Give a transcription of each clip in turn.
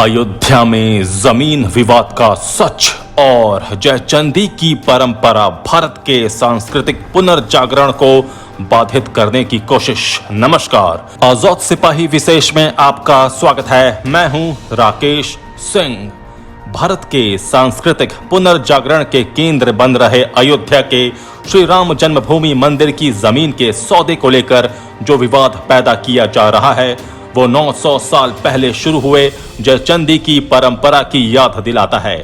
अयोध्या में जमीन विवाद का सच और जयचंदी की परंपरा भारत के सांस्कृतिक पुनर्जागरण को बाधित करने की कोशिश। नमस्कार, आजाद सिपाही विशेष में आपका स्वागत है। मैं हूं राकेश सिंह। भारत के सांस्कृतिक पुनर्जागरण के केंद्र बन रहे अयोध्या के श्री राम जन्मभूमि मंदिर की जमीन के सौदे को लेकर जो विवाद पैदा किया जा रहा है वो 900 साल पहले शुरू हुए जयचंदी की परंपरा की याद दिलाता है।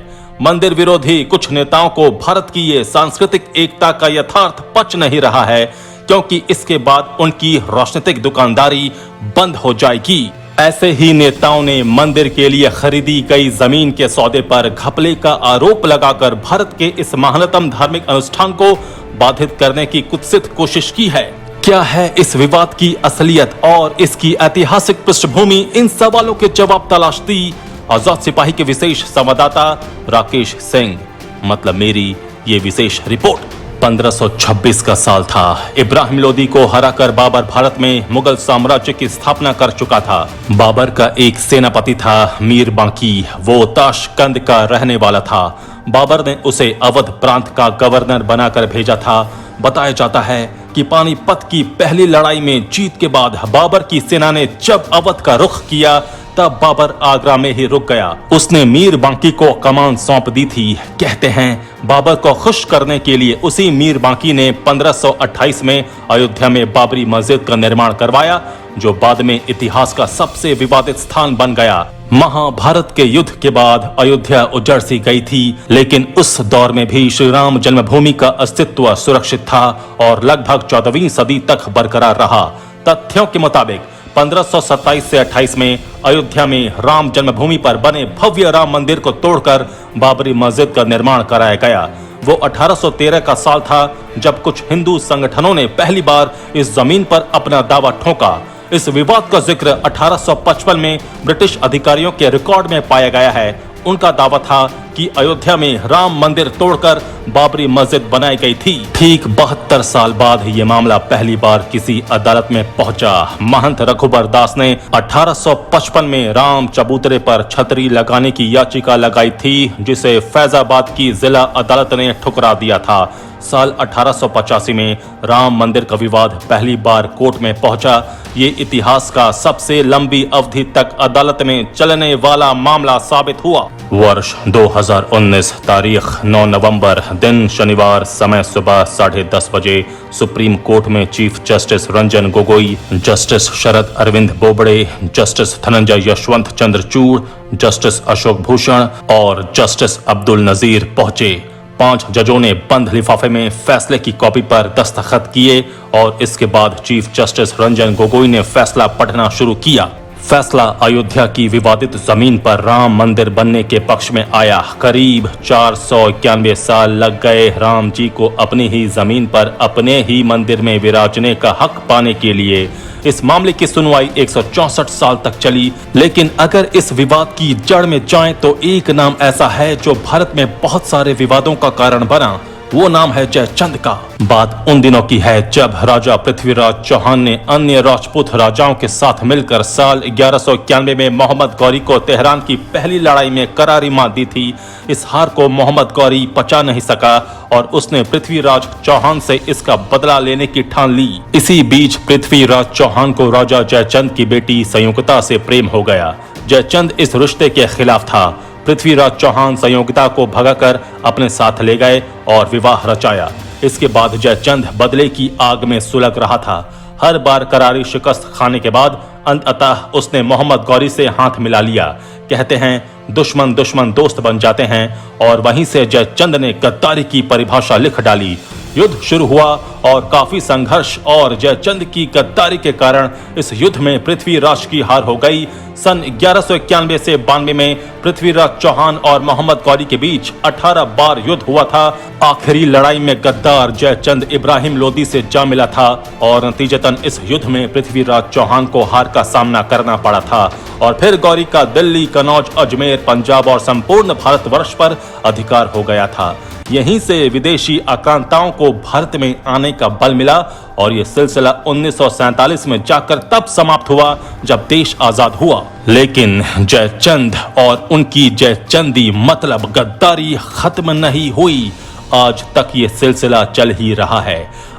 मंदिर विरोधी कुछ नेताओं को भारत की ये सांस्कृतिक एकता का यथार्थ पच नहीं रहा है, क्योंकि इसके बाद उनकी राजनीतिक दुकानदारी बंद हो जाएगी। ऐसे ही नेताओं ने मंदिर के लिए खरीदी गई जमीन के सौदे पर घपले का आरोप लगाकर भारत के इस महानतम धार्मिक अनुष्ठान को बाधित करने की कुत्सित कोशिश की है। क्या है इस विवाद की असलियत और इसकी ऐतिहासिक पृष्ठभूमि? इन सवालों के जवाब तलाशती आजाद सिपाही के विशेष संवाददाता राकेश सिंह, मतलब मेरी ये विशेष रिपोर्ट। 1526 का साल था। इब्राहिम लोदी को हराकर बाबर भारत में मुगल साम्राज्य की स्थापना कर चुका था। बाबर का एक सेनापति था मीर बांकी, वो ताशकंद का रहने वाला था। बाबर ने उसे अवध प्रांत का गवर्नर बनाकर भेजा था। बताया जाता है कि पानीपत की पहली लड़ाई में जीत के बाद बाबर की सेना ने जब अवध का रुख किया तब बाबर आगरा में ही रुक गया। उसने मीर बांकी को कमान सौंप दी थी। कहते हैं बाबर को खुश करने के लिए उसी मीर बांकी ने 1528 में अयोध्या में बाबरी मस्जिद का निर्माण करवाया, जो बाद में इतिहास का सबसे विवादित स्थान बन गया। महाभारत के युद्ध के बाद अयोध्या उजड़ सी गई थी, लेकिन उस दौर में भी श्री राम जन्मभूमि का अस्तित्व सुरक्षित था और लगभग 14वीं सदी तक बरकरार रहा। तथ्यों के मुताबिक 1527 से 28 में अयोध्या में राम जन्मभूमि पर बने भव्य राम मंदिर को तोड़कर बाबरी मस्जिद का निर्माण कराया गया। वो 1813 का साल था जब कुछ हिंदू संगठनों ने पहली बार इस जमीन पर अपना दावा ठोका। इस विवाद का जिक्र 1855 में ब्रिटिश अधिकारियों के रिकॉर्ड में पाया गया है। उनका दावा था कि अयोध्या में राम मंदिर तोड़कर बाबरी मस्जिद बनाई गई थी। ठीक 72 साल बाद ये मामला पहली बार किसी अदालत में पहुंचा। महंत रघुबर दास ने 1855 में राम चबूतरे पर छतरी लगाने की याचिका लगाई थी, जिसे फैजाबाद की जिला अदालत ने ठुकरा दिया था। साल 1885 में राम मंदिर का विवाद पहली बार कोर्ट में पहुंचा। ये इतिहास का सबसे लंबी अवधि तक अदालत में चलने वाला मामला साबित हुआ। वर्ष 2019, तारीख 9 नवंबर, दिन शनिवार, समय सुबह 10:30 बजे सुप्रीम कोर्ट में chief justice Ranjan Gogoi, justice Sharad Arvind Bobde, justice Dhananjaya Yashwant Chandrachud, justice Ashok Bhushan और जस्टिस अब्दुल नजीर पहुंचे। 5 जजों ने बंद लिफाफे में फैसले की कॉपी पर दस्तखत किए और इसके बाद चीफ जस्टिस रंजन गोगोई ने फैसला पढ़ना शुरू किया। फैसला अयोध्या की विवादित जमीन पर राम मंदिर बनने के पक्ष में आया। करीब 491 साल लग गए राम जी को अपनी ही जमीन पर अपने ही मंदिर में विराजने का हक पाने के लिए। इस मामले की सुनवाई 164 साल तक चली, लेकिन अगर इस विवाद की जड़ में जाएं तो एक नाम ऐसा है जो भारत में बहुत सारे विवादों का कारण बना। वो नाम है जयचंद का। बात उन दिनों की है जब राजा पृथ्वीराज चौहान ने अन्य राजपूत राजाओं के साथ मिलकर साल 1191 में मोहम्मद गौरी को तेहरान की पहली लड़ाई में करारी मात दी थी। इस हार को मोहम्मद गौरी पचा नहीं सका और उसने पृथ्वीराज चौहान से इसका बदला लेने की ठान ली। इसी बीच पृथ्वीराज चौहान को राजा जयचंद की बेटी संयुक्ता से प्रेम हो गया। जयचंद इस रिश्ते के खिलाफ था। पृथ्वीराज चौहान संयोगिता को भगाकर अपने साथ ले गए और विवाह रचाया। इसके बाद जयचंद बदले की आग में सुलग रहा था। हर बार करारी शिकस्त खाने के बाद अंततः उसने मोहम्मद गौरी से हाथ मिला लिया। कहते हैं दुश्मन दुश्मन दोस्त बन जाते हैं और वहीं से जयचंद ने गद्दारी की परिभाषा लिख डाली। युद्ध शुरू हुआ और काफी संघर्ष और जयचंद की गद्दारी के कारण इस युद्ध में पृथ्वीराज की हार हो गई। सन 1191 से 92 में पृथ्वीराज चौहान और मोहम्मद गौरी के बीच 18 बार युद्ध हुआ था। आखिरी लड़ाई में गद्दार जयचंद इब्राहिम लोदी से जा मिला था और नतीजतन इस युद्ध में पृथ्वीराज चौहान को हार का सामना करना पड़ा था और फिर गौरी का दिल्ली, कनौज, अजमेर, पंजाब और संपूर्ण भारतवर्ष पर अधिकार हो गया था। यहीं से विदेशी आक्रांताओं को भारत में आने का बल मिला और ये सिलसिला 1947 में जाकर तब समाप्त हुआ जब देश आजाद हुआ। लेकिन जयचंद और उनकी जयचंदी मतलब गद्दारी खत्म नहीं हुई। आज तक ये सिलसिला चल ही रहा है।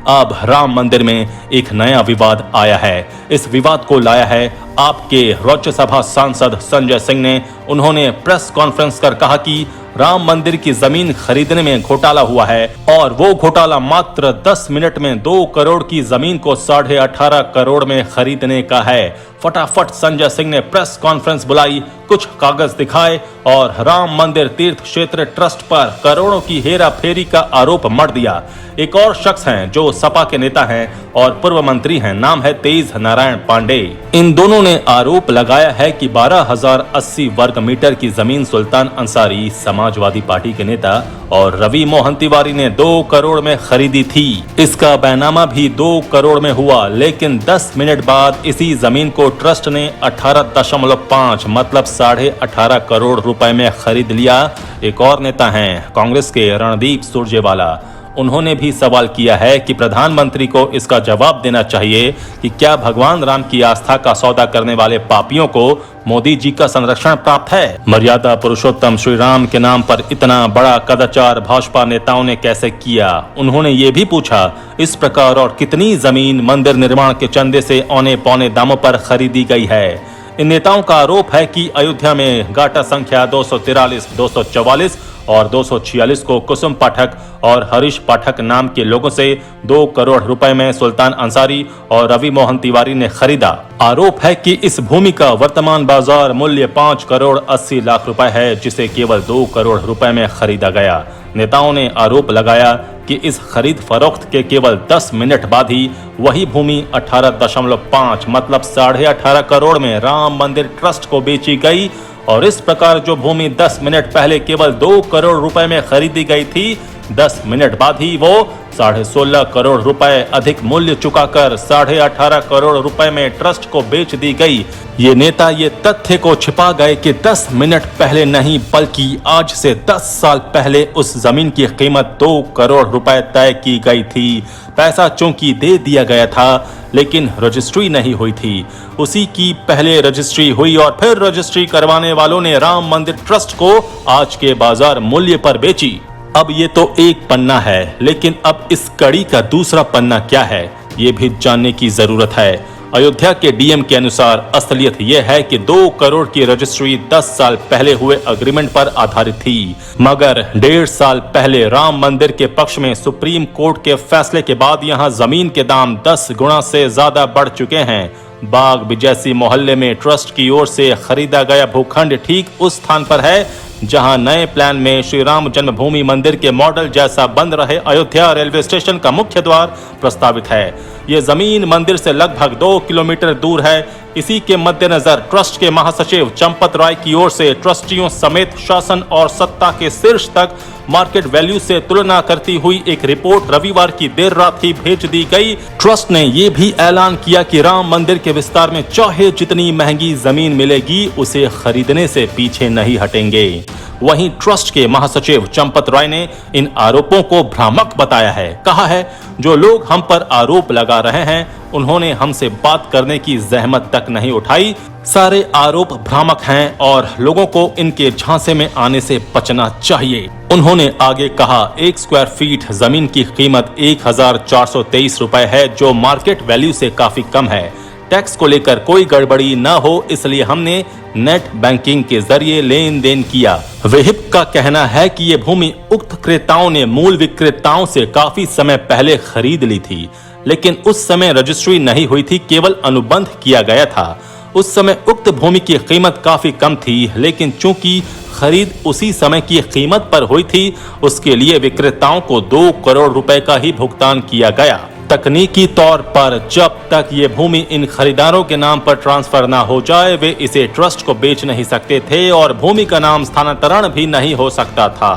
अब राम मंदिर में एक नया विवाद आया है। इस विवाद को लाया है आपके राज्यसभा सांसद संजय सिंह ने। उन्होंने प्रेस कॉन्फ्रेंस कर कहा कि राम मंदिर की जमीन खरीदने में घोटाला हुआ है और वो घोटाला मात्र 10 मिनट में 2 करोड़ की जमीन को 18.5 करोड़ में खरीदने का है। फटाफट संजय सिंह ने प्रेस कॉन्फ्रेंस बुलाई, कुछ कागज दिखाए और राम मंदिर तीर्थ क्षेत्र ट्रस्ट पर करोड़ों की हेरा फेरी का आरोप मढ़ दिया। एक और शख्स हैं जो सपा के नेता हैं और पूर्व मंत्री हैं, नाम है तेज नारायण पांडे। इन दोनों ने आरोप लगाया है कि 12,080 वर्ग मीटर की जमीन सुल्तान अंसारी समाजवादी पार्टी के नेता और रवि मोहन तिवारी ने 2 करोड़ में खरीदी थी। इसका बैनामा भी 2 करोड़ में हुआ, लेकिन 10 मिनट बाद इसी जमीन को ट्रस्ट ने 18.5 मतलब 18.5 करोड़ रुपए में खरीद लिया। एक और नेता हैं कांग्रेस के रणदीप सुरजेवाला। उन्होंने भी सवाल किया है कि प्रधानमंत्री को इसका जवाब देना चाहिए कि क्या भगवान राम की आस्था का सौदा करने वाले पापियों को मोदी जी का संरक्षण प्राप्त है। मर्यादा पुरुषोत्तम श्री राम के नाम पर इतना बड़ा कदाचार भाजपा नेताओं ने कैसे किया। उन्होंने ये भी पूछा इस प्रकार और कितनी जमीन मंदिर निर्माण के चंदे से औने पौने दामों पर खरीदी गई है। इन नेताओं का आरोप है कि अयोध्या में गाटा संख्या 243, 244 और 246 को कुसुम पाठक और हरीश पाठक नाम के लोगों से 2 करोड़ रुपए में सुल्तान अंसारी और रवि मोहन तिवारी ने खरीदा। आरोप है कि इस भूमि का वर्तमान बाजार मूल्य 5 करोड़ 80 लाख रुपए है, जिसे केवल 2 करोड़ रुपए में खरीदा गया। नेताओं ने आरोप लगाया कि इस खरीद फरोख्त के केवल 10 मिनट बाद ही वही भूमि 18.5 मतलब 18.5 करोड़ में राम मंदिर ट्रस्ट को बेची गई और इस प्रकार जो भूमि 10 मिनट पहले केवल 2 करोड़ रुपए में खरीदी गई थी, 10 मिनट बाद ही वो 16.5 करोड़ रुपए अधिक मूल्य चुकाकर 18.5 करोड़ रुपए में ट्रस्ट को बेच दी गई। ये नेता ये तथ्य को छिपा गए कि 10 मिनट पहले नहीं बल्कि आज से 10 साल पहले उस जमीन की कीमत 2 करोड़ रुपए तय की गई थी। पैसा चूंकि दे दिया गया था लेकिन रजिस्ट्री नहीं हुई थी। उसी की पहले रजिस्ट्री हुई और फिर रजिस्ट्री करवाने वालों ने राम मंदिर ट्रस्ट को आज के बाजार मूल्य पर बेची। अब ये तो एक पन्ना है, लेकिन अब इस कड़ी का दूसरा पन्ना क्या है ये भी जानने की जरूरत है। अयोध्या के डीएम के अनुसार असलियत यह है कि 2 करोड़ की रजिस्ट्री 10 साल पहले हुए एग्रीमेंट पर आधारित थी, मगर 1.5 साल पहले राम मंदिर के पक्ष में सुप्रीम कोर्ट के फैसले के बाद यहां जमीन के दाम 10 गुना से ज्यादा बढ़ चुके हैं। बाग बिजैसी मोहल्ले में ट्रस्ट की ओर से खरीदा गया भूखंड ठीक उस स्थान पर है जहां नए प्लान में श्री राम जन्मभूमि मंदिर के मॉडल जैसा बन रहे अयोध्या रेलवे स्टेशन का मुख्य द्वार प्रस्तावित है। ये जमीन मंदिर से लगभग 2 किलोमीटर दूर है। इसी के मद्देनजर ट्रस्ट के महासचिव चंपत राय की ओर से ट्रस्टियों समेत शासन और सत्ता के शीर्ष तक मार्केट वैल्यू से तुलना करती हुई एक रिपोर्ट रविवार की देर रात ही भेज दी गई। ट्रस्ट ने ये भी ऐलान किया कि राम मंदिर के विस्तार में चाहे जितनी महंगी जमीन मिलेगी उसे खरीदने से पीछे नहीं हटेंगे। वहीं ट्रस्ट के महासचिव चंपत राय ने इन आरोपों को भ्रामक बताया है। कहा है जो लोग हम पर आरोप लगा रहे हैं उन्होंने हमसे बात करने की जहमत तक नहीं उठाई। सारे आरोप भ्रामक हैं और लोगों को इनके झांसे में आने से बचना चाहिए। उन्होंने आगे कहा 1 स्क्वायर फीट जमीन की कीमत 1423 रुपए है, जो मार्केट वैल्यू से काफी कम है। टैक्स को लेकर कोई गड़बड़ी न हो इसलिए हमने नेट बैंकिंग के जरिए लेन देन किया। वेहिब का कहना है कि ये भूमि उक्त क्रेताओं ने मूल विक्रेताओं से काफी समय पहले खरीद ली थी, लेकिन उस समय रजिस्ट्री नहीं हुई थी, केवल अनुबंध किया गया था। उस समय उक्त भूमि की कीमत काफी कम थी, लेकिन चूंकि खरीद उसी समय की कीमत पर हुई थी उसके लिए विक्रेताओं को 2 करोड़ रुपए का ही भुगतान किया गया। तकनीकी तौर पर जब तक ये भूमि इन खरीदारों के नाम पर ट्रांसफर ना हो जाए वे इसे ट्रस्ट को बेच नहीं सकते थे और भूमि का नाम स्थानांतरण भी नहीं हो सकता था।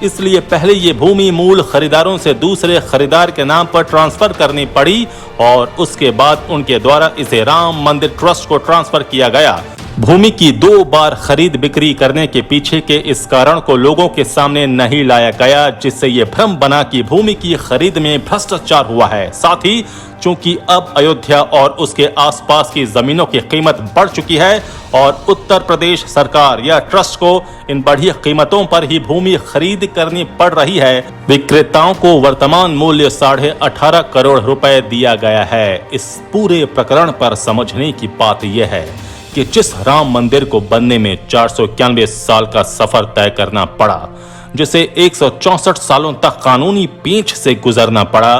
इसलिए पहले ये भूमि मूल खरीदारों से दूसरे खरीदार के नाम पर ट्रांसफर करनी पड़ी और उसके बाद उनके द्वारा इसे राम मंदिर ट्रस्ट को ट्रांसफर किया गया। भूमि की 2 बार खरीद बिक्री करने के पीछे के इस कारण को लोगों के सामने नहीं लाया गया, जिससे ये भ्रम बना कि भूमि की खरीद में भ्रष्टाचार हुआ है। साथ ही चूंकि अब अयोध्या और उसके आसपास की जमीनों की कीमत बढ़ चुकी है और उत्तर प्रदेश सरकार या ट्रस्ट को इन बढ़ी कीमतों पर ही भूमि खरीद करनी पड़ रही है, विक्रेताओं को वर्तमान मूल्य 18.5 करोड़ रुपए दिया गया है। इस पूरे प्रकरण पर समझने की बात यह है कि जिस राम मंदिर को बनने में 491 साल का सफर तय करना पड़ा, जिसे 164 सालों तक कानूनी पेंच से गुजरना पड़ा,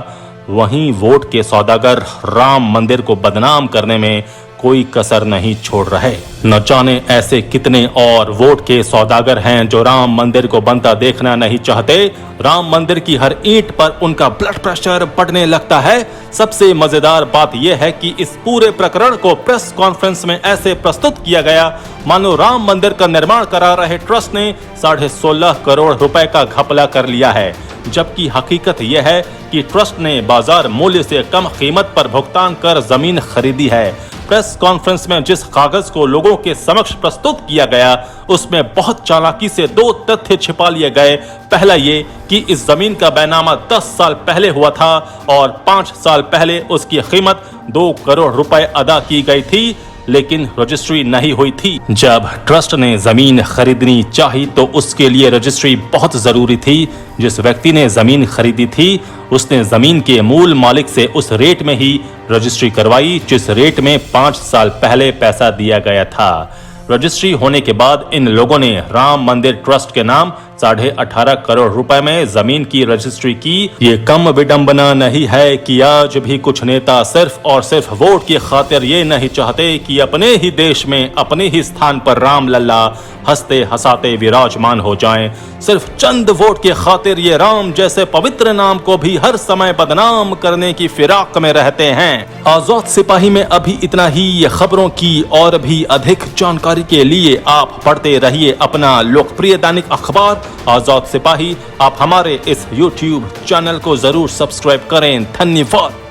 वहीं वोट के सौदागर राम मंदिर को बदनाम करने में कोई कसर नहीं छोड़ रहे। न जाने ऐसे कितने और वोट के सौदागर हैं जो राम मंदिर को बनता देखना नहीं चाहते। राम मंदिर की हर ईंट पर उनका ब्लड प्रेशर बढ़ने लगता है। सबसे मजेदार बात यह है कि इस पूरे प्रकरण को प्रेस कॉन्फ्रेंस में ऐसे प्रस्तुत किया गया मानो राम मंदिर का निर्माण करा रहे ट्रस्ट ने 16.5 करोड़ रुपए का घपला कर लिया है, जबकि हकीकत यह है कि ट्रस्ट ने बाजार मूल्य से कम कीमत पर भुगतान कर जमीन खरीदी है। प्रेस कॉन्फ्रेंस में जिस कागज को लोगों के समक्ष प्रस्तुत किया गया, उसमें बहुत चालाकी से 2 तथ्य छिपा लिए गए। पहला ये कि इस जमीन का बैनामा 10 साल पहले हुआ था और 5 साल पहले उसकी कीमत 2 करोड़ रुपए अदा की गई थी, लेकिन रजिस्ट्री नहीं हुई थी। जब ट्रस्ट ने जमीन खरीदनी चाही तो उसके लिए रजिस्ट्री बहुत जरूरी थी। जिस व्यक्ति ने जमीन खरीदी थी उसने जमीन के मूल मालिक से उस रेट में ही रजिस्ट्री करवाई जिस रेट में 5 साल पहले पैसा दिया गया था। रजिस्ट्री होने के बाद इन लोगों ने राम मंदिर ट्रस्ट के नाम 18.5 करोड़ रुपए में जमीन की रजिस्ट्री की। ये कम विडंबना नहीं है कि आज भी कुछ नेता सिर्फ और सिर्फ वोट की खातिर ये नहीं चाहते कि अपने ही देश में अपने ही स्थान पर राम लल्ला हंसते हंसाते विराजमान हो जाएं। सिर्फ चंद वोट के खातिर ये राम जैसे पवित्र नाम को भी हर समय बदनाम करने की फिराक में रहते हैं। आजाद सिपाही में अभी इतना ही। ये खबरों की और भी अधिक जानकारी के लिए आप पढ़ते रहिए अपना लोकप्रिय दैनिक अखबार आजाद सिपाही। आप हमारे इस YouTube चैनल को जरूर सब्सक्राइब करें। धन्यवाद।